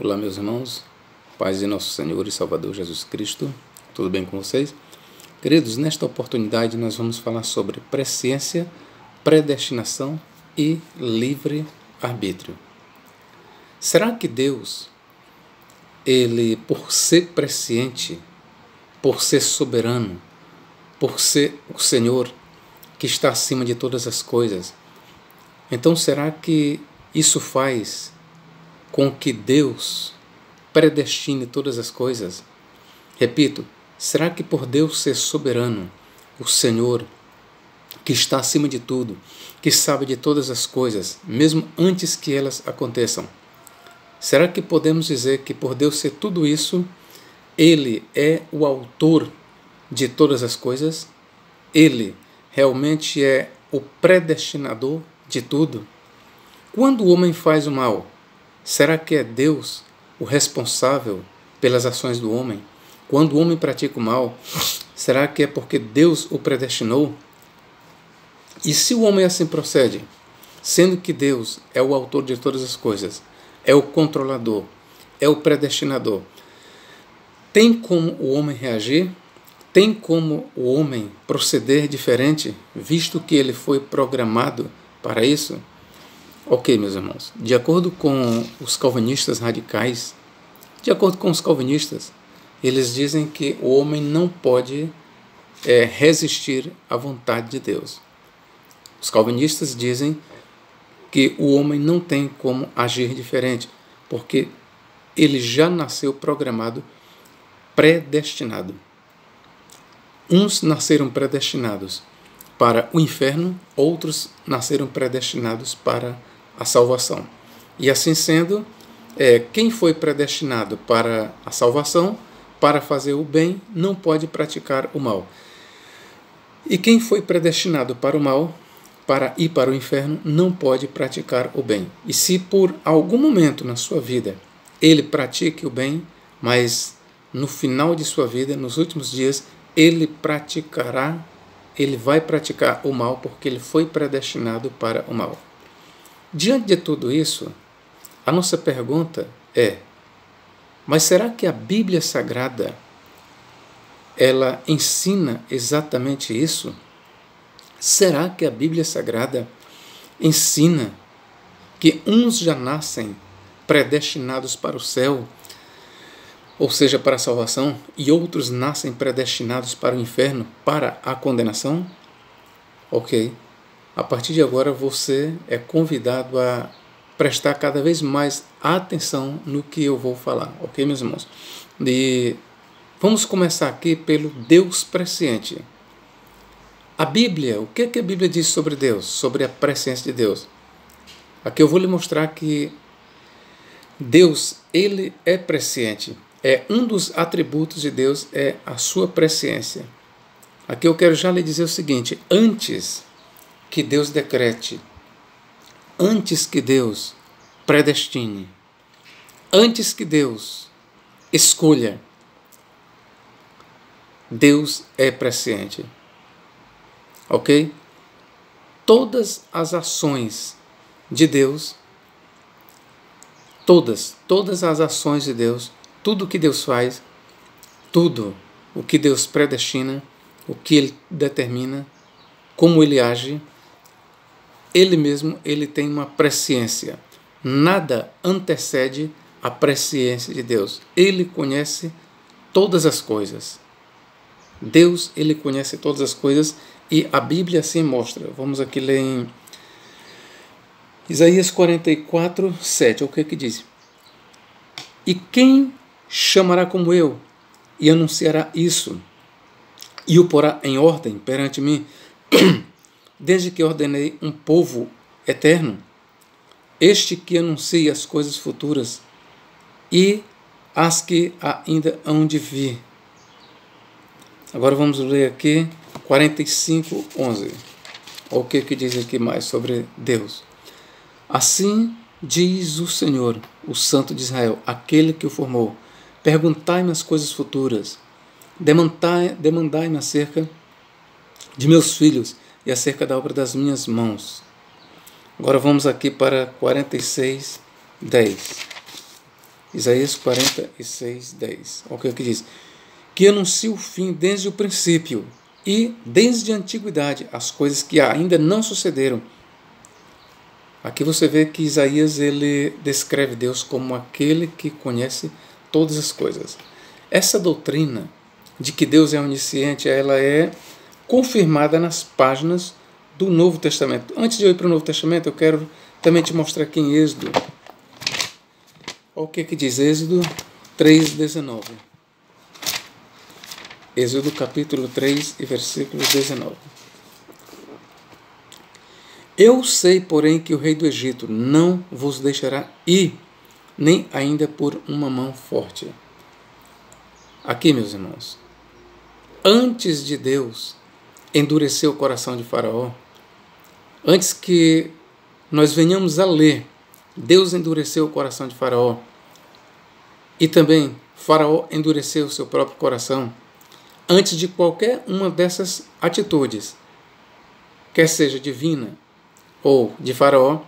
Olá, meus irmãos, paz de nosso Senhor e Salvador Jesus Cristo, tudo bem com vocês? Queridos, nesta oportunidade nós vamos falar sobre presciência, predestinação e livre-arbítrio. Será que Deus, Ele, por ser presciente, por ser soberano, por ser o Senhor que está acima de todas as coisas, então será que isso faz com que Deus predestine todas as coisas? Repito, será que por Deus ser soberano, o Senhor, que está acima de tudo, que sabe de todas as coisas, mesmo antes que elas aconteçam, será que podemos dizer que por Deus ser tudo isso, Ele é o autor de todas as coisas? Ele realmente é o predestinador de tudo? Quando o homem faz o mal, será que é Deus o responsável pelas ações do homem? Quando o homem pratica o mal, será que é porque Deus o predestinou? E se o homem assim procede, sendo que Deus é o autor de todas as coisas, é o controlador, é o predestinador, tem como o homem reagir? Tem como o homem proceder diferente, visto que ele foi programado para isso? Ok, meus irmãos, de acordo com os calvinistas radicais, eles dizem que o homem não pode resistir à vontade de Deus. Os calvinistas dizem que o homem não tem como agir diferente, porque ele já nasceu programado, predestinado. Uns nasceram predestinados para o inferno, outros nasceram predestinados para a salvação. E assim sendo, quem foi predestinado para a salvação, para fazer o bem, não pode praticar o mal. E quem foi predestinado para o mal, para ir para o inferno, não pode praticar o bem. E se por algum momento na sua vida ele pratique o bem, mas no final de sua vida, nos últimos dias, ele vai praticar o mal porque ele foi predestinado para o mal. Diante de tudo isso, a nossa pergunta é: mas será que a Bíblia Sagrada ela ensina exatamente isso? Será que a Bíblia Sagrada ensina que uns já nascem predestinados para o céu, ou seja, para a salvação, e outros nascem predestinados para o inferno, para a condenação? Ok. A partir de agora você é convidado a prestar cada vez mais atenção no que eu vou falar, ok, meus irmãos? E vamos começar aqui pelo Deus presciente. A Bíblia, o que a Bíblia diz sobre Deus, sobre a presciência de Deus? Aqui eu vou lhe mostrar que Deus, Ele é presciente. Um dos atributos de Deus é a sua presciência. Aqui eu quero já lhe dizer o seguinte: antes que Deus decrete, antes que Deus predestine, antes que Deus escolha, Deus é presciente. Ok? Todas as ações de Deus, todas as ações de Deus, tudo o que Deus faz, tudo o que Deus predestina, o que Ele determina, como Ele age, Ele mesmo, Ele tem uma presciência. Nada antecede a presciência de Deus. Ele conhece todas as coisas. Deus, Ele conhece todas as coisas e a Bíblia assim mostra. Vamos aqui ler em Isaías 44, 7. O que diz? E quem chamará como eu e anunciará isso e o porá em ordem perante mim, desde que ordenei um povo eterno, este que anuncia as coisas futuras e as que ainda hão de vir. Agora vamos ler aqui 45, 11. O que diz aqui mais sobre Deus? Assim diz o Senhor, o Santo de Israel, aquele que o formou: perguntai-me as coisas futuras, demandai-me acerca de meus filhos e acerca da obra das minhas mãos. Agora vamos aqui para 46, 10. Isaías 46, 10. Olha o que diz. Que anuncia o fim desde o princípio e desde a antiguidade as coisas que ainda não sucederam. Aqui você vê que Isaías ele descreve Deus como aquele que conhece todas as coisas. Essa doutrina de que Deus é onisciente, ela é confirmada nas páginas do Novo Testamento. Antes de eu ir para o Novo Testamento, eu quero também te mostrar aqui em Êxodo. Olha o que diz Êxodo 3:19. Êxodo capítulo 3 e versículo 19. Eu sei, porém, que o rei do Egito não vos deixará ir, nem ainda por uma mão forte. Aqui, meus irmãos, antes de Deus endurecer o coração de Faraó, antes que nós venhamos a ler, Deus endureceu o coração de Faraó e também Faraó endureceu o seu próprio coração. Antes de qualquer uma dessas atitudes, quer seja divina ou de Faraó,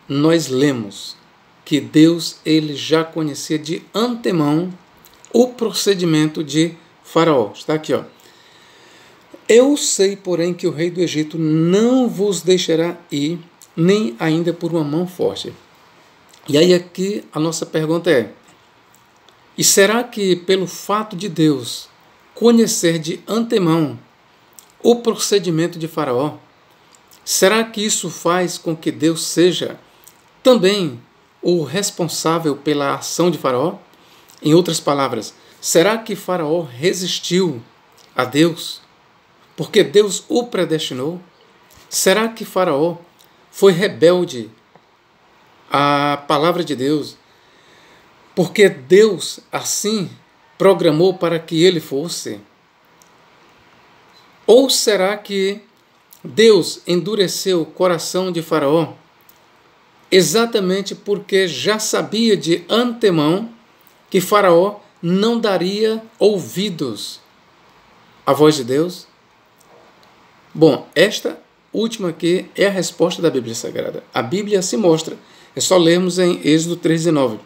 nós lemos que Deus ele já conhecia de antemão o procedimento de Faraó. Está aqui, ó. Eu sei, porém, que o rei do Egito não vos deixará ir, nem ainda por uma mão forte. E aí aqui a nossa pergunta é, e será que pelo fato de Deus conhecer de antemão o procedimento de Faraó, será que isso faz com que Deus seja também o responsável pela ação de Faraó? Em outras palavras, será que Faraó resistiu a Deus porque Deus o predestinou? Será que Faraó foi rebelde à palavra de Deus porque Deus assim programou para que ele fosse? Ou será que Deus endureceu o coração de Faraó exatamente porque já sabia de antemão que Faraó não daria ouvidos à voz de Deus? Bom, esta última aqui é a resposta da Bíblia Sagrada. A Bíblia se mostra. É só lermos em Êxodo 3:19.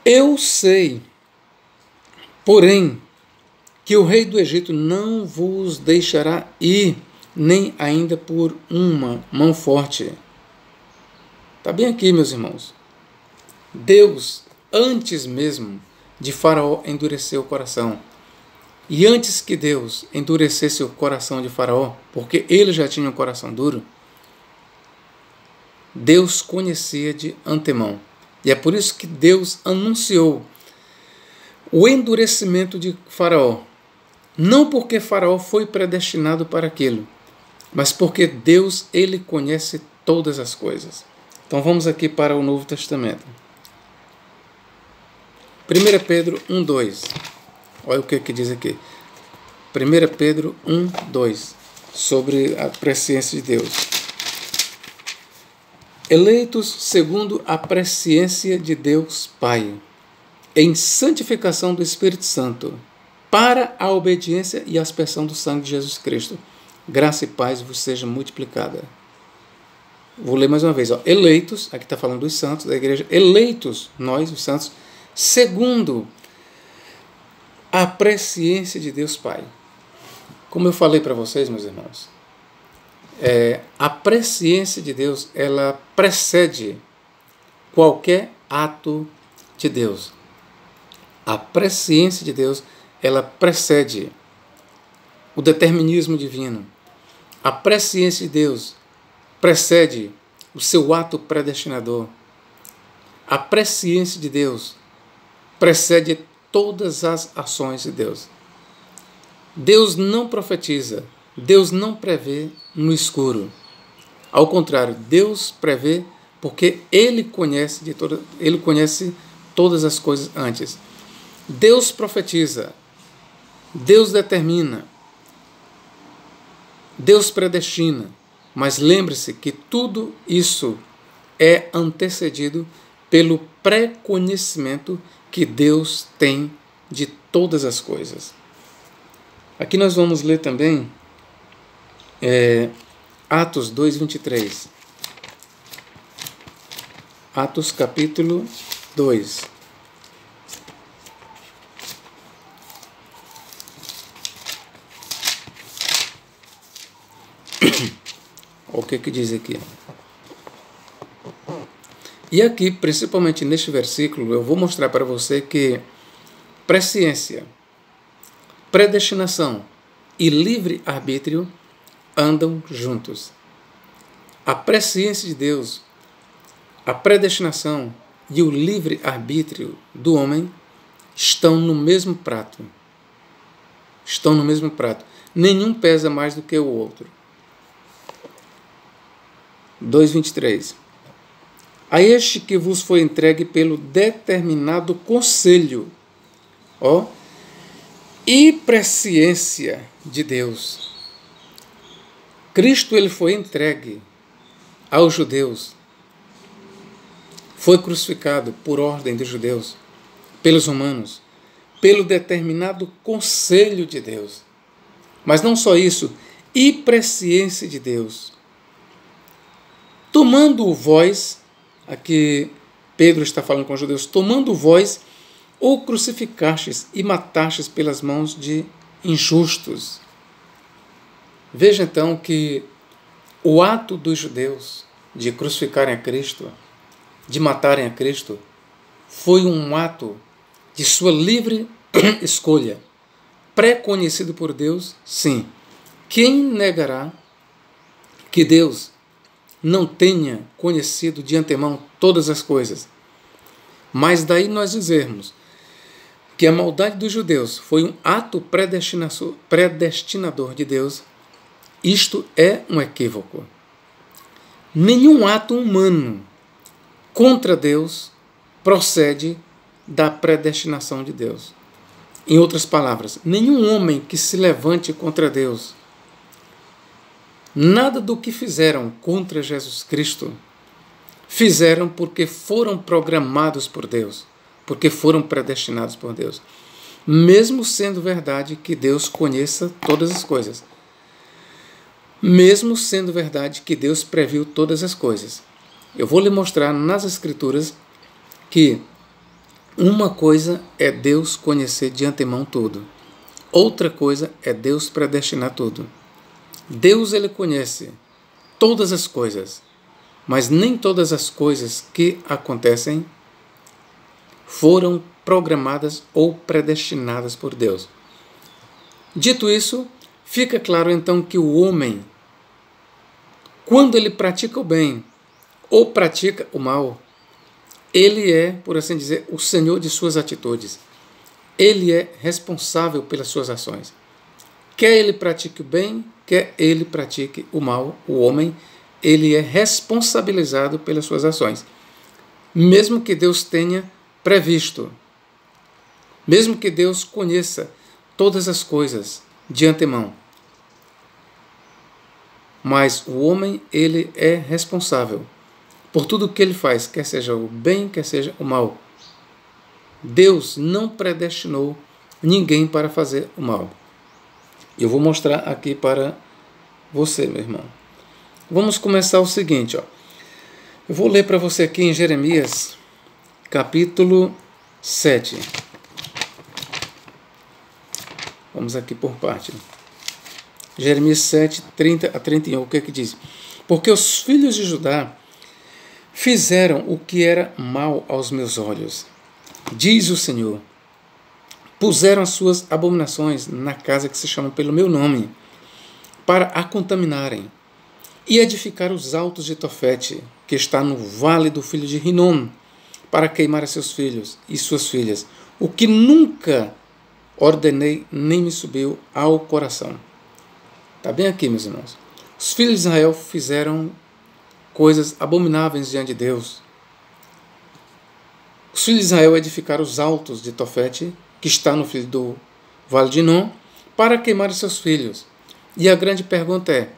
Eu sei, porém, que o rei do Egito não vos deixará ir, nem ainda por uma mão forte. Está bem aqui, meus irmãos. Deus, antes mesmo de Faraó endurecer o coração, e antes que Deus endurecesse o coração de Faraó, porque ele já tinha um coração duro, Deus conhecia de antemão. E é por isso que Deus anunciou o endurecimento de Faraó. Não porque Faraó foi predestinado para aquilo, mas porque Deus ele conhece todas as coisas. Então vamos aqui para o Novo Testamento. 1 Pedro 1:2. Olha o que diz aqui. 1 Pedro 1:2. Sobre a presciência de Deus. Eleitos segundo a presciência de Deus Pai, em santificação do Espírito Santo, para a obediência e a aspersão do sangue de Jesus Cristo. Graça e paz vos seja multiplicada. Vou ler mais uma vez. Eleitos, aqui está falando dos santos da igreja, eleitos, nós, os santos, segundo a presciência de Deus Pai. Como eu falei para vocês, meus irmãos, a presciência de Deus, ela precede qualquer ato de Deus. A presciência de Deus, ela precede o determinismo divino. A presciência de Deus precede o seu ato predestinador. A presciência de Deus precede todas as ações de Deus. Deus não profetiza, Deus não prevê no escuro. Ao contrário, Deus prevê porque Ele conhece todas as coisas antes. Deus profetiza, Deus determina, Deus predestina, mas lembre-se que tudo isso é antecedido pelo pré-conhecimento que Deus tem de todas as coisas. Aqui nós vamos ler também Atos 2:23. Atos capítulo 2. O que diz aqui? E aqui, principalmente neste versículo, eu vou mostrar para você que presciência, predestinação e livre-arbítrio andam juntos. A presciência de Deus, a predestinação e o livre-arbítrio do homem estão no mesmo prato. Estão no mesmo prato. Nenhum pesa mais do que o outro. 2:23. A este que vos foi entregue pelo determinado conselho, e presciência de Deus. Cristo ele foi entregue aos judeus, foi crucificado por ordem dos judeus, pelos romanos, pelo determinado conselho de Deus. Mas não só isso, e presciência de Deus. Tomando vós, aqui Pedro está falando com os judeus, tomando vós, ou crucificastes e matastes pelas mãos de injustos. Veja então que o ato dos judeus de crucificarem a Cristo, de matarem a Cristo, foi um ato de sua livre escolha, pré-conhecido por Deus, sim. Quem negará que Deus não tenha conhecido de antemão todas as coisas? Mas daí nós dizermos que a maldade dos judeus foi um ato predestinador de Deus, isto é um equívoco. Nenhum ato humano contra Deus procede da predestinação de Deus. Em outras palavras, nenhum homem que se levante contra Deus, nada do que fizeram contra Jesus Cristo, fizeram porque foram programados por Deus, porque foram predestinados por Deus. Mesmo sendo verdade que Deus conheça todas as coisas. Mesmo sendo verdade que Deus previu todas as coisas. Eu vou lhe mostrar nas Escrituras que uma coisa é Deus conhecer de antemão tudo. Outra coisa é Deus predestinar tudo. Deus ele conhece todas as coisas, mas nem todas as coisas que acontecem foram programadas ou predestinadas por Deus. Dito isso, fica claro então que o homem, quando ele pratica o bem ou pratica o mal, ele é, por assim dizer, o senhor de suas atitudes. Ele é responsável pelas suas ações. Quer ele pratique o bem, quer ele pratique o mal, o homem, ele é responsabilizado pelas suas ações. Mesmo que Deus tenha previsto, mesmo que Deus conheça todas as coisas de antemão, mas o homem, ele é responsável por tudo o que ele faz, quer seja o bem, quer seja o mal. Deus não predestinou ninguém para fazer o mal. Eu vou mostrar aqui para você, meu irmão. Vamos começar o seguinte, Eu vou ler para você aqui em Jeremias, capítulo 7. Vamos aqui por parte. Jeremias 7, 30 a 31. O que é que diz? Porque os filhos de Judá fizeram o que era mal aos meus olhos, diz o Senhor. Puseram as suas abominações na casa que se chama pelo meu nome, para a contaminarem, e edificar os altos de Tofete, que está no vale do filho de Rinom, para queimar a seus filhos e suas filhas, o que nunca ordenei nem me subiu ao coração. Está bem aqui, meus irmãos. Os filhos de Israel fizeram coisas abomináveis diante de Deus. Os filhos de Israel edificaram os altos de Tofete, que está no filho do vale de Hinom, para queimar os seus filhos. E a grande pergunta é,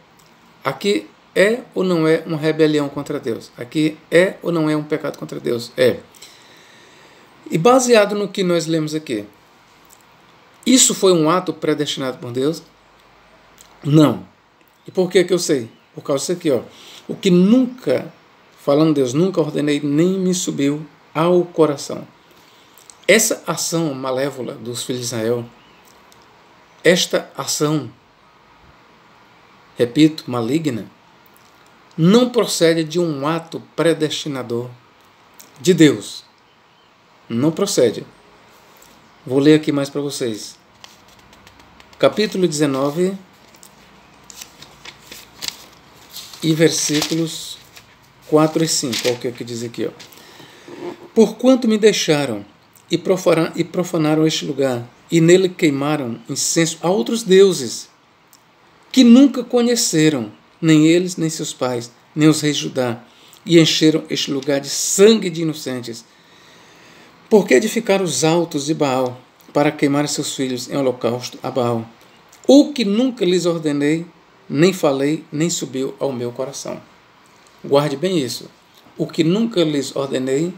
aqui é ou não é uma rebelião contra Deus? Aqui é ou não é um pecado contra Deus? É. E baseado no que nós lemos aqui, isso foi um ato predestinado por Deus? Não. E por que eu sei? Por causa disso aqui, O que nunca, falando Deus, nunca ordenei nem me subiu ao coração. Essa ação malévola dos filhos de Israel, esta ação, repito, maligna, não procede de um ato predestinador de Deus. Não procede. Vou ler aqui mais para vocês. Capítulo 19 e versículos 4 e 5. Olha o que diz aqui. Porquanto me deixaram e profanaram este lugar, e nele queimaram incenso a outros deuses, que nunca conheceram, nem eles, nem seus pais, nem os reis de Judá, e encheram este lugar de sangue de inocentes. Por que edificaram os altos de Baal, para queimar seus filhos em holocausto a Baal? O que nunca lhes ordenei, nem falei, nem subiu ao meu coração. Guarde bem isso. O que nunca lhes ordenei,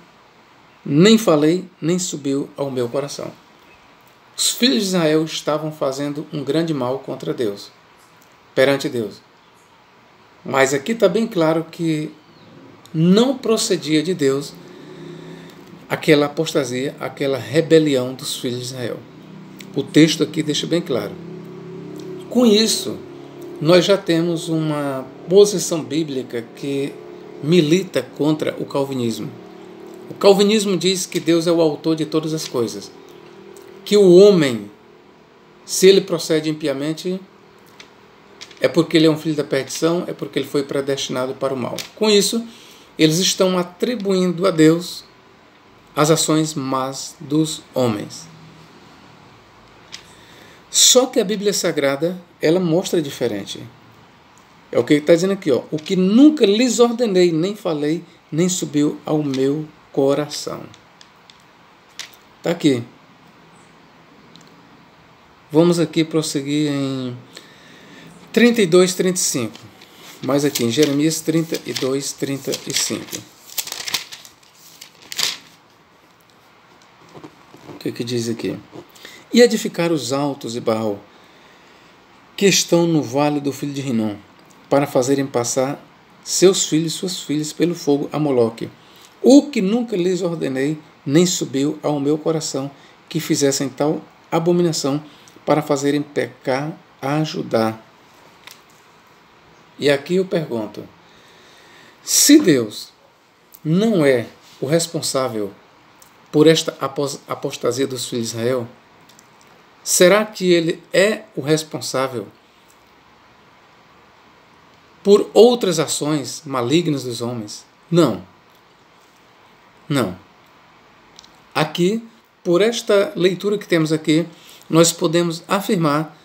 nem falei, nem subiu ao meu coração. Os filhos de Israel estavam fazendo um grande mal contra Deus, perante Deus. Mas aqui está bem claro que não procedia de Deus aquela apostasia, aquela rebelião dos filhos de Israel. O texto aqui deixa bem claro. Com isso, nós já temos uma posição bíblica que milita contra o calvinismo. O calvinismo diz que Deus é o autor de todas as coisas, que o homem, se ele procede impiamente, é porque ele é um filho da perdição, é porque ele foi predestinado para o mal. Com isso, eles estão atribuindo a Deus as ações más dos homens. Só que a Bíblia Sagrada, ela mostra diferente. É o que ele está dizendo aqui, ó. O que nunca lhes ordenei, nem falei, nem subiu ao meu coração. Está aqui. Vamos aqui prosseguir em 32, 35. Mais aqui, em Jeremias 32, 35. O que diz aqui? E edificar os altos de Baal, que estão no vale do filho de Rinom, para fazerem passar seus filhos e suas filhas pelo fogo a Moloque. O que nunca lhes ordenei, nem subiu ao meu coração, que fizessem tal abominação, para fazerem pecar a Judá. E aqui eu pergunto, se Deus não é o responsável por esta apostasia dos filhos de Israel, será que ele é o responsável por outras ações malignas dos homens? Não. Não. Aqui, por esta leitura que temos aqui, nós podemos afirmar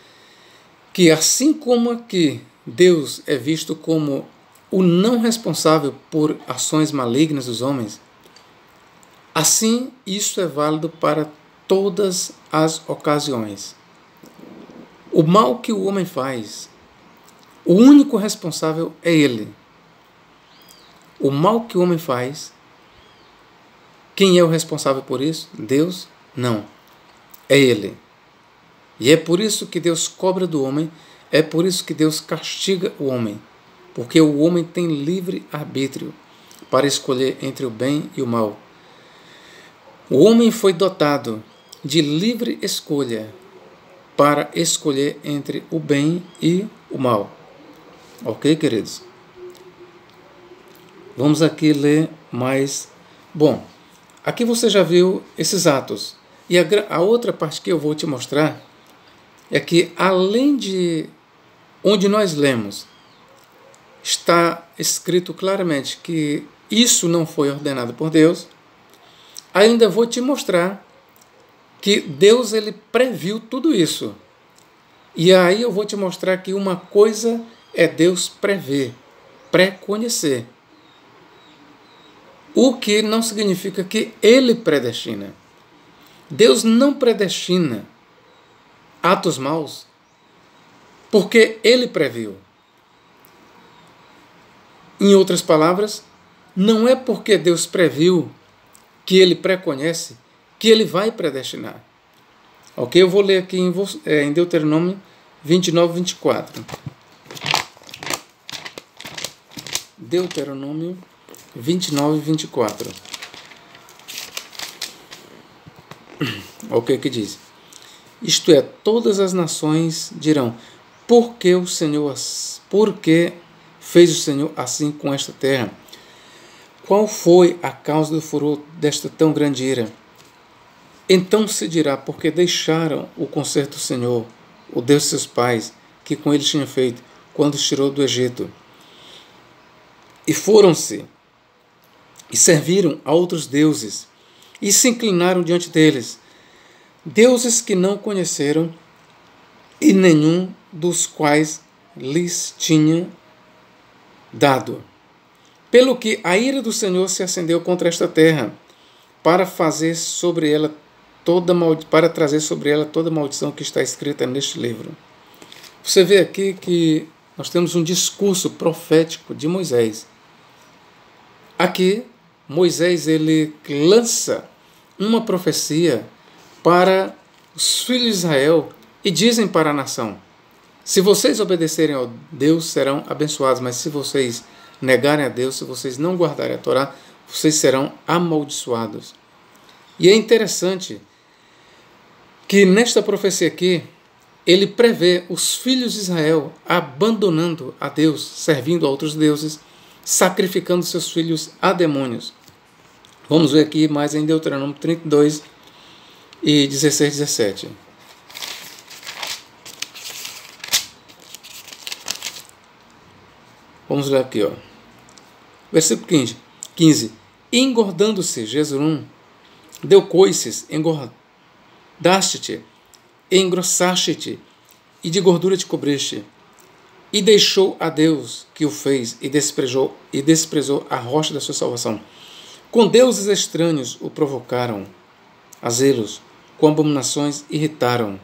que assim como aqui Deus é visto como o não responsável por ações malignas dos homens, assim isso é válido para todas as ocasiões. O mal que o homem faz, o único responsável é ele. O mal que o homem faz, quem é o responsável por isso? Deus? Não. É ele. E é por isso que Deus cobra do homem, é por isso que Deus castiga o homem, porque o homem tem livre arbítrio para escolher entre o bem e o mal. O homem foi dotado de livre escolha para escolher entre o bem e o mal. Ok, queridos? Vamos aqui ler mais. Bom, aqui você já viu esses atos. E a outra parte que eu vou te mostrar é que, além de onde nós lemos, está escrito claramente que isso não foi ordenado por Deus, ainda vou te mostrar que Deus ele previu tudo isso. E aí eu vou te mostrar que uma coisa é Deus prever, pré-conhecer. O que não significa que ele predestina. Deus não predestina atos maus, porque ele previu. Em outras palavras, não é porque Deus previu que ele preconhece que ele vai predestinar. Ok? Eu vou ler aqui em Deuteronômio 29, 24. Deuteronômio 29, 24. Olha o que diz. Isto é, todas as nações dirão, por que fez o Senhor assim com esta terra? Qual foi a causa do furor desta tão grande ira? Então se dirá, porque deixaram o conserto do Senhor, o Deus de seus pais, que com eles tinha feito, quando os tirou do Egito. E foram-se, e serviram a outros deuses, e se inclinaram diante deles, deuses que não conheceram, e nenhum dos quais lhes tinha dado. Pelo que a ira do Senhor se acendeu contra esta terra, para trazer sobre ela toda a maldição que está escrita neste livro. Você vê aqui que nós temos um discurso profético de Moisés. Aqui, Moisés ele lança uma profecia para os filhos de Israel e dizem para a nação: se vocês obedecerem a Deus, serão abençoados, mas se vocês negarem a Deus, se vocês não guardarem a Torá, vocês serão amaldiçoados. E é interessante que nesta profecia aqui, ele prevê os filhos de Israel abandonando a Deus, servindo a outros deuses, sacrificando seus filhos a demônios. Vamos ver aqui mais em Deuteronômio 32 e 16, 17. Vamos ler aqui, ó. Versículo 15. Engordando-se Jesurum, deu coices, engordaste-te, engrossaste-te, e de gordura te cobriste, e deixou a Deus que o fez, e desprezou a rocha da sua salvação. Com deuses estranhos o provocaram a zelos, com abominações irritaram.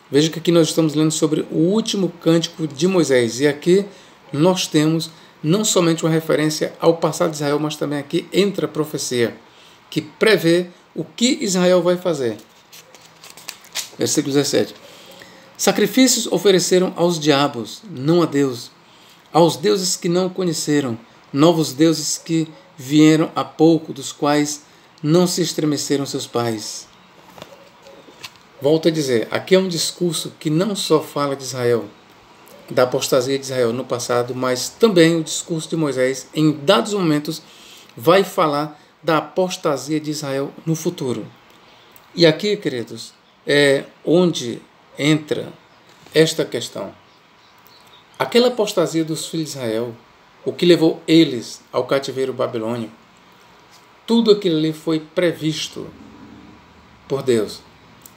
Veja que aqui nós estamos lendo sobre o último cântico de Moisés, e aqui nós temos não somente uma referência ao passado de Israel, mas também aqui entra a profecia, que prevê o que Israel vai fazer. Versículo 17. Sacrifícios ofereceram aos diabos, não a Deus, aos deuses que não conheceram, novos deuses que vieram há pouco, dos quais não se estremeceram seus pais. Volto a dizer, aqui é um discurso que não só fala de Israel, da apostasia de Israel no passado, mas também o discurso de Moisés, em dados momentos, vai falar da apostasia de Israel no futuro. E aqui, queridos, é onde entra esta questão. Aquela apostasia dos filhos de Israel, o que levou eles ao cativeiro babilônico, tudo aquilo ali foi previsto por Deus.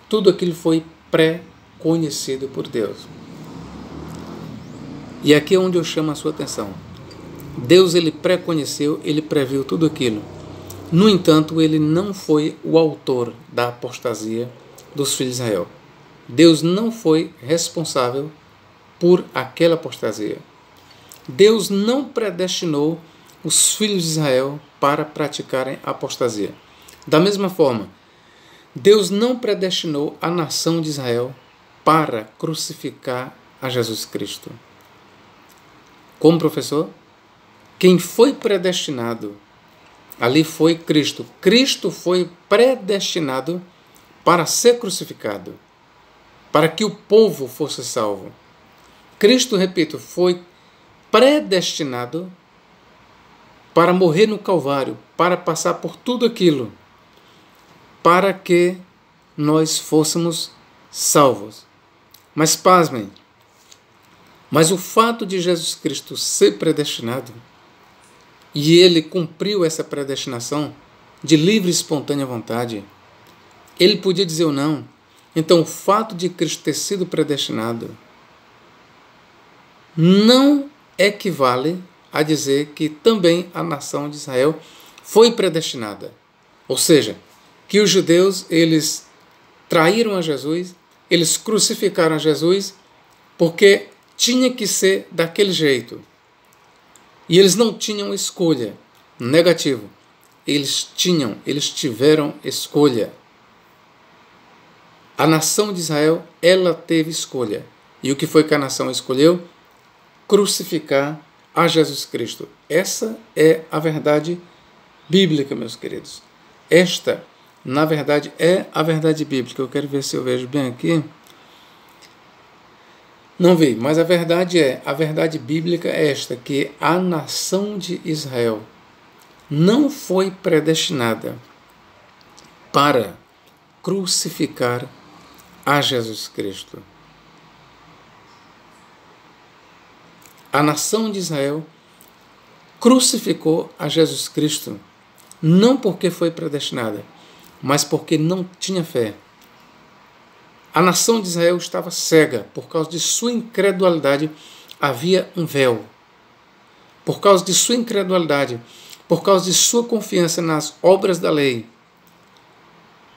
Tudo aquilo foi pré-conhecido por Deus. E aqui é onde eu chamo a sua atenção. Deus ele pré-conheceu, ele previu tudo aquilo. No entanto, ele não foi o autor da apostasia dos filhos de Israel. Deus não foi responsável por aquela apostasia. Deus não predestinou os filhos de Israel para praticarem a apostasia. Da mesma forma, Deus não predestinou a nação de Israel para crucificar a Jesus Cristo. Como professor, quem foi predestinado ali foi Cristo. Cristo foi predestinado para ser crucificado, para que o povo fosse salvo. Cristo, repito, foi predestinado para morrer no Calvário, para passar por tudo aquilo, para que nós fôssemos salvos. Mas pasmem, mas o fato de Jesus Cristo ser predestinado, e ele cumpriu essa predestinação de livre e espontânea vontade, ele podia dizer ou não. Então o fato de Cristo ter sido predestinado não equivale a dizer que também a nação de Israel foi predestinada. Ou seja, que os judeus eles traíram a Jesus, eles crucificaram a Jesus porque tinha que ser daquele jeito. E eles não tinham escolha. Negativo. Eles tiveram escolha. A nação de Israel, ela teve escolha. E o que foi que a nação escolheu? Crucificar a Jesus Cristo. Essa é a verdade bíblica, meus queridos. Esta na verdade, é a verdade bíblica. Eu quero ver se eu vejo bem aqui. Não vi, mas a verdade bíblica é esta, que a nação de Israel não foi predestinada para crucificar a Jesus Cristo. A nação de Israel crucificou a Jesus Cristo não porque foi predestinada, mas porque não tinha fé. A nação de Israel estava cega por causa de sua incredulidade. Havia um véu. Por causa de sua incredulidade, por causa de sua confiança nas obras da lei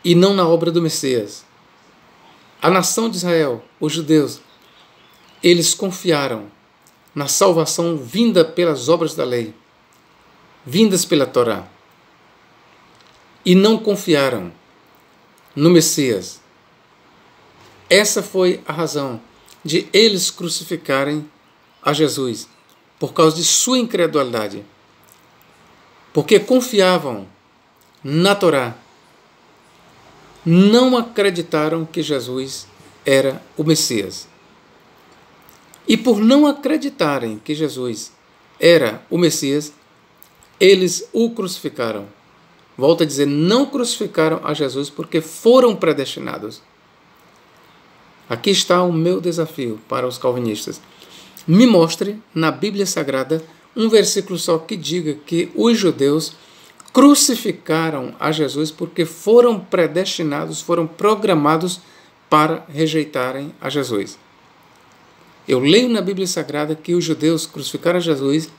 e não na obra do Messias. A nação de Israel, os judeus, eles confiaram na salvação vinda pelas obras da lei, vindas pela Torá, e não confiaram no Messias. Essa foi a razão de eles crucificarem a Jesus, por causa de sua incredulidade, porque confiavam na Torá, não acreditaram que Jesus era o Messias. E por não acreditarem que Jesus era o Messias, eles o crucificaram. Volto a dizer, não crucificaram a Jesus porque foram predestinados. Aqui está o meu desafio para os calvinistas. Me mostre na Bíblia Sagrada um versículo só que diga que os judeus crucificaram a Jesus porque foram predestinados, foram programados para rejeitarem a Jesus. Eu leio na Bíblia Sagrada que os judeus crucificaram a Jesus,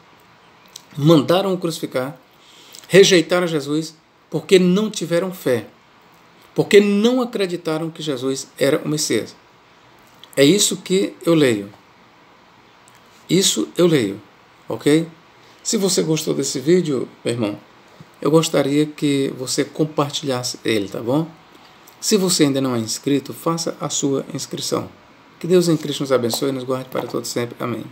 mandaram-o crucificar, rejeitaram a Jesus porque não tiveram fé, porque não acreditaram que Jesus era o Messias. É isso que eu leio. Isso eu leio, ok? Se você gostou desse vídeo, meu irmão, eu gostaria que você compartilhasse ele, tá bom? Se você ainda não é inscrito, faça a sua inscrição. Que Deus em Cristo nos abençoe e nos guarde para todos sempre. Amém.